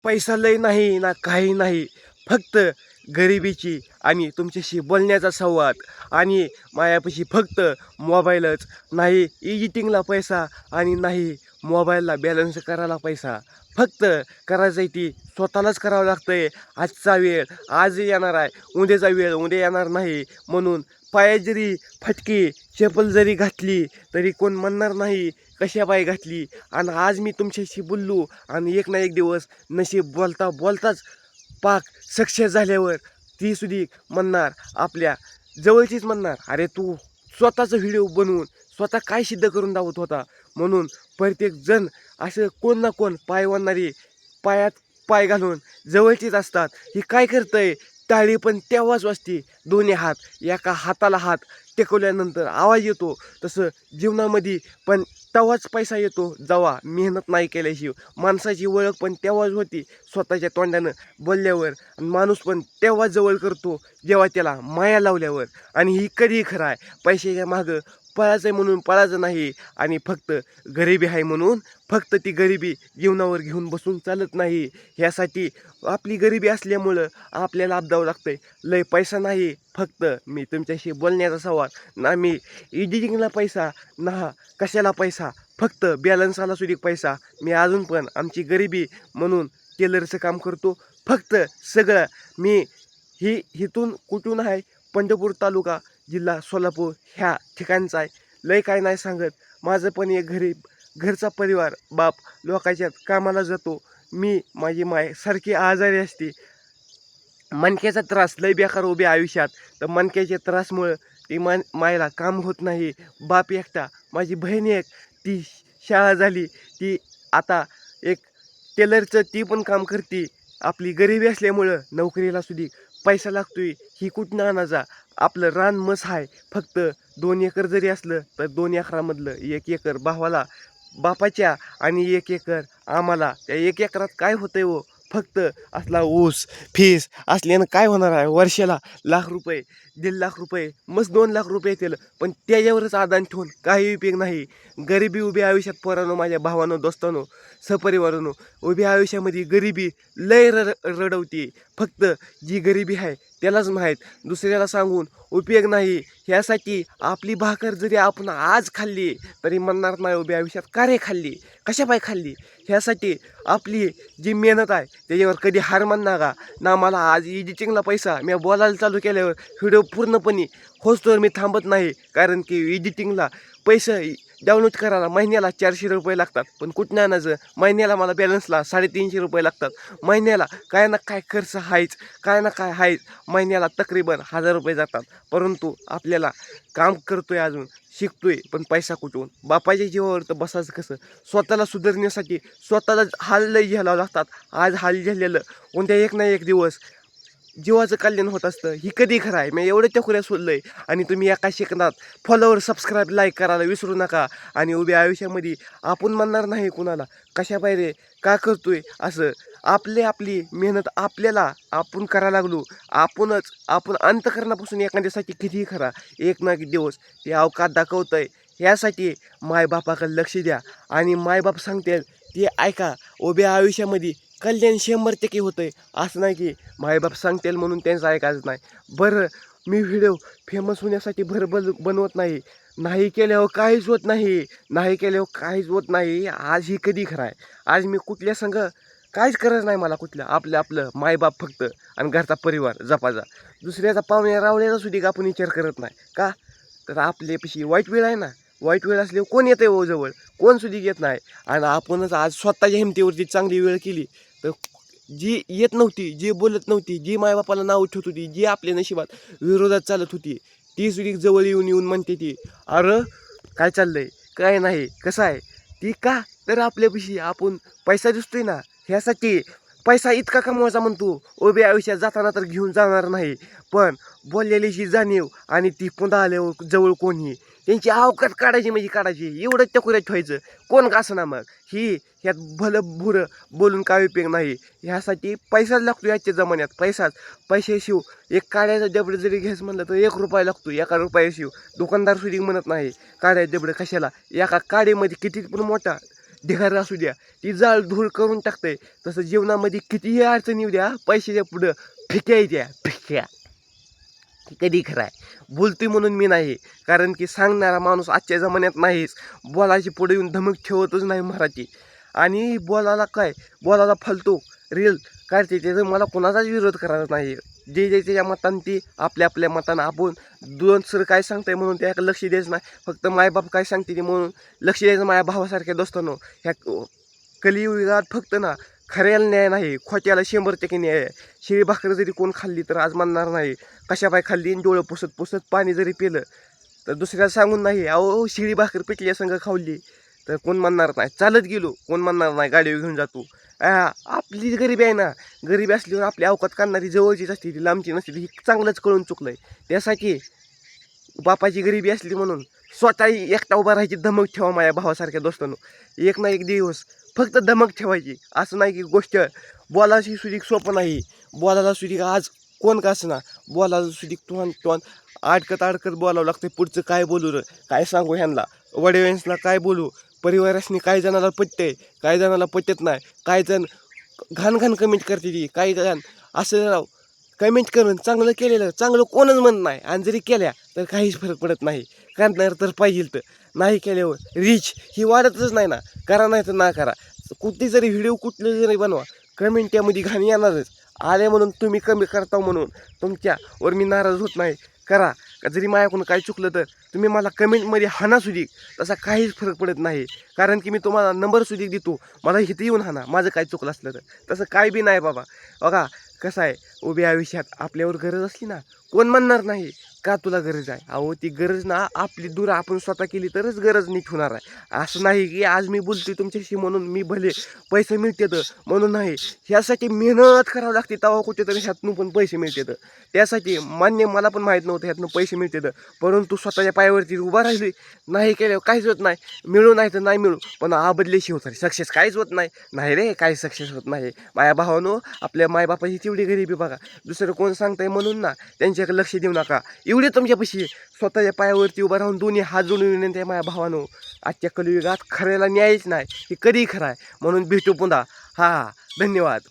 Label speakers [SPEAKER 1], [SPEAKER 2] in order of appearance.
[SPEAKER 1] पैसा लय नाही ना काही नाही, फक्त गरिबीची आणि तुमच्याशी बोलण्याचा संवाद आणि मायापाशी फक्त मोबाईलच. नाही एडिटिंगला पैसा आणि नाही मोबाईलला बॅलन्स करायला पैसा. फक्त करायचं आहे ती स्वतःलाच करावं लागतं आहे. आजचा वेळ आज येणार आहे, उद्याचा वेळ उद्या येणार नाही. म्हणून पायात जरी फटकी चप्पल जरी घातली तरी कोण म्हणणार नाही कशा पाय घातली. आणि आज मी तुमच्याशी बोललो आणि एक ना एक दिवस नशीब बोलता बोलताच पाक सक्सेस झाल्यावर ती सुधी म्हणणार, आपल्या जवळचीच म्हणणार, अरे तू स्वतःचा व्हिडिओ बनवून स्वतः काय सिद्ध करून दाखवत होता. म्हणून प्रत्येक जण असं कोण ना कोण पाय वाढणारी पायात पाय घालून जवळचीच असतात. ही काय करतंय, टाळी पण तेव्हाच वाजते. दोन्ही हात, एका हाताला हात टेकवल्यानंतर आवाज येतो. तसं जीवनामध्ये पण तेव्हाच पैसा येतो जेव्हा मेहनत नाही केल्याशिवाय. माणसाची ओळख पण तेव्हाच होती स्वतःच्या तोंडानं बोलल्यावर. आणि माणूस पण तेव्हाच जवळ करतो जेव्हा त्याला माया लावल्यावर. आणि ही कधी खरं आहे, पैशाच्या मागं पळायचं आहे म्हणून पळायचं नाही. आणि फक्त गरिबी आहे म्हणून फक्त ती गरिबी जीवनावर घेऊन बसून चालत नाही. ह्यासाठी आपली गरिबी असल्यामुळं आपल्याला आपदावं लागतंय. लय पैसा नाही, फक्त मी तुमच्याशी बोलण्याचा संवाद. ना मी एडिटिंगला पैसा ना कशाला पैसा, फक्त बॅलन्साला सुद्धा पैसा. मी अजून पण आमची गरिबी म्हणून टेलरचं काम करतो. फक्त सगळं मी इथून कुठून आहे, पंढरपूर तालुका जिल्हा सोलापूर ह्या ठिकाणचा आहे. लय काय नाही सांगत. माझं पण एक घरचा परिवार, बाप लोकांच्यात कामाला जातो. मी माझी माय सारखी आजारी असते. मणक्याचा त्रास लय बेकार उभे आयुष्यात. तर मणक्याच्या त्रासमुळं ती मायला काम होत नाही. बाप एकटा, माझी बहीण एक, ती शाळा झाली, ती आता एक टेलरचं ती पण काम करते. आपली गरिबी असल्यामुळं नोकरीला सुद्धा पैसा लागतोय. ही कुठनं आणायचा. आपलं रान मस आहे, फक्त 2 एकर जरी असलं तर 2 एकरामधलं 1 एकर भावाला बापाच्या आणि 1 एकर आम्हाला. त्या 1 एकरात काय होतंय हो, फक्त असला ऊस फीस असल्यानं काय होणार आहे. वर्षाला ₹1,00,000 ₹1.5 लाख मस्त ₹2 लाख येतील. पण त्याच्यावरच आदान ठेवून काही उपयोग नाही. गरिबी उभी आयुष्यात पोरांनो, माझ्या भावानो, दोस्तानो, सपरिवारानो, उभ्या आयुष्यामध्ये गरिबी लय रडवते. फक्त जी गरिबी आहे त्यालाच माहीत, दुसऱ्याला सांगून उपयोग नाही. ह्यासाठी आपली भाकर जरी आपण आज खाल्ली तरी म्हणणार नाही उभ्या आयुष्यात का रे खाल्ली, कशा पाय खाल्ली. ह्यासाठी आपली जी मेहनत आहे त्याच्यावर कधी हार मानणार का. ना मला आज एडिटिंगला पैसा, मी बोलायला चालू केल्यावर व्हिडिओ पूर्णपणे होस्तोवर मी थांबत नाही. कारण की एडिटिंगला पैसे डाउनलोड करायला महिन्याला ₹400 लागतात. पण कुठं आणायचं, महिन्याला मला बॅलन्सला ₹350 लागतात. महिन्याला काय ना काय खर्च आहेच, काय ना काय आहेच. महिन्याला तकरीबन ₹1000 जातात. परंतु आपल्याला काम करतोय, अजून शिकतोय, पण पैसा कुठून. बापाच्या जीवावर तर बसायचं कसं. स्वतःला सुधारण्यासाठी स्वतःला हाल लय घ्यायला लागतात. आज हाल झालेलं उद्या एक ना एक दिवस जीवाचं कल्याण होत असतं. ही कधी खरं आहे. मी एवढं टकुऱ्या सोडलंय. आणि तुम्ही एका सेकंदात फॉलोवर, सबस्क्राईब, लाईक करायला विसरू नका. आणि उभ्या आयुष्यामध्ये आपण म्हणणार नाही कुणाला कशा पाहिजे का करतोय असं. आपली मेहनत आपल्याला आपण करायला लागलो. आपण अंतकरणापासून एखाद्यासाठी कितीही खरा एक ना एक दिवस ते अवकात दाखवतंय. ह्यासाठी मायबापाकडे लक्ष द्या आणि मायबाप सांगतील ते ऐका. उभ्या आयुष्यामध्ये कल्याण 100% होतंय. असं नाही की मायबाप सांगतील म्हणून त्यांचं ऐकायचं नाही. बरं, मी व्हिडिओ फेमस होण्यासाठी बनवत नाही. नाही केल्यावर काहीच होत नाही. नाही केल्यावर काहीच होत नाही. आज ही कधी खरं आहे. आज मी कुठल्या संघ काहीच करत नाही. मला कुठलं आपलं मायबाप फक्त आणि घरचा परिवार जपाचा. दुसऱ्याचा पाहुण्या रावल्याचा सुद्धा आपण विचार करत नाही का. तर आपल्यापाशी वाईट वेळ आहे ना. वाईट वेळ असल्यावर कोण येतं आहे जवळ, कोण सुद्धा येत नाही. आणि आपणच आज स्वतःच्या हिमतीवरती चांगली वेळ केली तर जी येत नव्हती, जी बोलत नव्हती, जी मायबापाला नाव ठेवत होती, जी आपल्या नशिबात विरोधात चालत होती, ती सुद्धा जवळ येऊन येऊन म्हणते ती, अरे काय चाललंय, काय नाही, कसं आहे. ती का तर आपल्यापाशी आपण पैसा दिसतोय ना. ह्यासाठी पैसा इतका कमवायचा म्हणतो. उभ्या आयुष्यात जाताना तर घेऊन जाणार नाही, पण बोललेलीची जाणीव आणि ती पुन्हा आल्यावर जवळ कोणी त्यांची अवकात काढायची म्हणजे काढायची. एवढं टकुऱ्यात ठेवायचं कोण का असं ना. मग ह्यात भलं बुरं बोलून काय उपयोग नाही. ह्यासाठी पैसाच लागतो याच्या जमान्यात. पैशाशिव एक काड्याचं डबडं जरी घ्यायचं म्हणलं तर ₹1 लागतो. एका रुपयाशिव दुकानदार सुद्धा म्हणत नाही काड्या डबडं कशाला. एका काडीमध्ये किती पण मोठा ढिगार असू द्या, ती जाळ धूळ करून टाकते. तसं जीवनामध्ये कितीही अडचणी येऊ द्या, पैशाच्या पुढं फिक्या येत्या फिक्या. कधी खरं आहे बोलतोय म्हणून मी नाही, कारण की सांगणारा माणूस आजच्या जमान्यात नाहीच. बोलायची पुढे येऊन धमक ठेवतच नाही मराठी. आणि बोलायला काय, बोलायला फालतू रील काढते त्याचं मला कोणाचाच विरोध करायचा नाही. जे जे त्याच्या मतानं ती आपल्या आपल्या मतानं आपण दोन सर काय सांगताय म्हणून त्याकडे लक्ष द्यायचं नाही. फक्त मायबाप काय सांगते ते म्हणून लक्ष द्यायचं. माझ्या भावासारख्या दोस्तांनो, ह्या कलियुगात फक्त ना खऱ्याला न्याय नाही, खोट्याला 100% न्याय आहे. शिळी भाकरी जरी कोण खाल्ली तर आज म्हणणार नाही कशा पाय खाल्ली, आणि डोळं पुसत पुसत पाणी जरी पिलं तर दुसऱ्याला सांगून नाही अहो शिळी भाकर पिटल्या संग खावली तर कोण म्हणणार नाही. चालत गेलो कोण म्हणणार नाही, गाडीवर घेऊन जातो. आपली गरिबी आहे ना, गरिबी असल्यावर आपली अवकात काढणारी जवळचीच असते, ती लांबची नसते. ही चांगलंच कळून चुकलंय. त्यासाठी बापाची गरिबी असली म्हणून स्वतःही एकटा उभा राहायची धमक ठेवा माझ्या भावासारख्या दोस्तांनो. एक ना एक दिवस फक्त धमक ठेवायची. असं नाही की गोष्ट बोलायची सुधी सोपं नाही. बोलायला सुधी आज कोण का असं ना, बोलायला सुधी तोंड अडकत बोलावं लागतं. पुढचं काय बोलू र, काय सांगू ह्यांना, वडिलांना काय बोलू, परिवारासनी काय जणाला पटते, काय जणाला पटत नाही. काय जण घाण कमेंट करते ती, काही जण असं राव कमेंट करून चांगलं केलेलं चांगलं कोणच म्हणत नाही. आणि जरी केल्या तर काहीच फरक पडत नाही. करणार तर पाहिजे, तर नाही केल्यावर रीच ही वाढतच नाही ना. करा नाही तर ना करा. कुठली जरी व्हिडिओ कुठले जरी बनवा, कमेंट त्यामध्ये घाण येणारच. आले म्हणून तुम्ही कमी करता म्हणून तुमच्यावर मी नाराज होत नाही. करा, जरी माझ्याकडून काही चुकलं तर तुम्ही मला कमेंटमध्ये हाना सुधी, तसा काहीच फरक पडत नाही. कारण की मी तुम्हाला नंबर सुधी देतो, मला इथं येऊन हाना माझं काय चुकलं असलं तर. तसं काय बी नाही बाबा. बघा कसं आहे, उभ्या आयुष्यात आपल्यावर गरज असली ना, कोण म्हणणार नाही का तुला गरज आहे. अहो ती गरज ना आपली दूर आपण स्वतः केली तरच गरज नीट होणार आहे. असं नाही की आज मी बोलतोय तुमच्याशी म्हणून मी भले पैसे मिळतात म्हणून नाही. ह्यासाठी मेहनत करावं लागते, तेव्हा कुठेतरी ह्यातून पण पैसे मिळतात. त्यासाठी मान्य मला पण माहीत नव्हतं ह्यातून पैसे मिळतात, परंतु स्वतःच्या पायावरती उभा राहिली नाही केल्यावर काहीच होत नाही. मिळू नाही तर नाही मिळू, पण आबदल्याशी होत सक्सेस काहीच होत नाही. नाही रे, काही सक्सेस होत नाही. माझ्या भावानो, आपल्या मायबापाची तेवढी गरिबी बघा. दुसरं कोण सांगताय म्हणून ना त्यांच्याकडे लक्ष देऊ नका. एवढे तुमच्यापाशी स्वतःच्या पायावरती उभा राहून दोन्ही हात जोडून विनंती आहे माझ्या भावानो, आजच्या कलियुगात खऱ्याला न्यायच नाही, हे कधी खरं आहे. म्हणून भेटू पुन्हा. धन्यवाद.